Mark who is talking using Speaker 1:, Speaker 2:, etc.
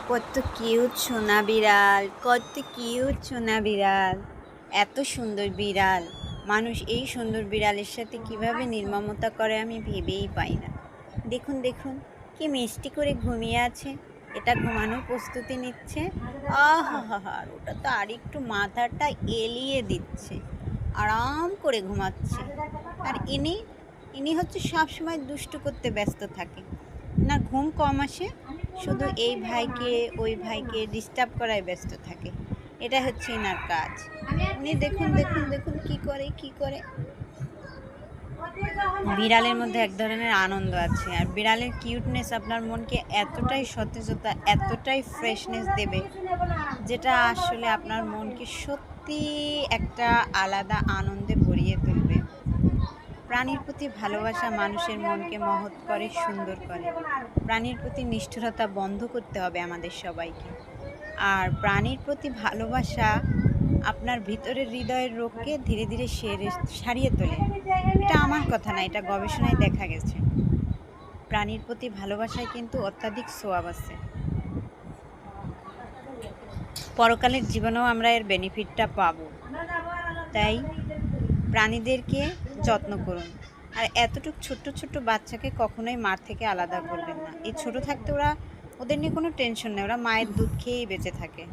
Speaker 1: কত কিউট সোনা বিড়াল, কত কিউট সোনা বিড়াল। এত সুন্দর বিড়াল, মানুষ এই সুন্দর বিড়ালের সাথে কিভাবে নির্মমতা করে আমি ভেবেই পাই না। দেখুন দেখুন, কি মিষ্টি করে ঘুমিয়ে আছে। এটা ঘুমানোর প্রস্তুতি নিচ্ছে। আহা, আর ওটা তো আরেকটু মাথাটা এলিয়ে দিচ্ছে, আরাম করে ঘুমাচ্ছে। আর ইনি ইনি হচ্ছে সবসময় দুষ্টু করতে ব্যস্ত থাকে। না ঘুম কম আসে, শুধু এই ভাইকে ওই ভাইকে ডিস্টার্ব করায় ব্যস্ত থাকে। এটা হচ্ছে এনার কাজ। উনি দেখুন দেখুন দেখুন কি করে কি করে। বিড়ালের মধ্যে এক ধরনের আনন্দ আছে, আর বিড়ালের কিউটনেস আপনার মনকে এতটাই সতেজতা, এতটাই ফ্রেশনেস দেবে, যেটা আসলে আপনার মনকে সত্যি একটা আলাদা আনন্দে ভরিয়ে তুলবে। প্রাণীর প্রতি ভালোবাসা মানুষের মনকে মহৎ করে, সুন্দর করে। প্রাণীর প্রতি নিষ্ঠুরতা বন্ধ করতে হবে আমাদের সবাইকে। আর প্রাণীর প্রতি ভালোবাসা আপনার ভিতরের হৃদয়ের রোগকে ধীরে ধীরে সারিয়ে তোলে। এটা আমার কথা না, এটা গবেষণায় দেখা গেছে। প্রাণীর প্রতি ভালোবাসায় কিন্তু অত্যাধিক সোয়াব আছে। পরকালের জীবনেও আমরা এর বেনিফিটটা পাবো। তাই প্রাণীদেরকে যত্ন করুন। আর এতটুকু ছোট্ট ছোট্ট বাচ্চাকে কখনোই মার থেকে আলাদা করবেন না। এই ছোট থাকতে ওদের নিয়ে কোনো টেনশন নেই, ওরা মায়ের দুধ খেয়েই বেঁচে থাকে।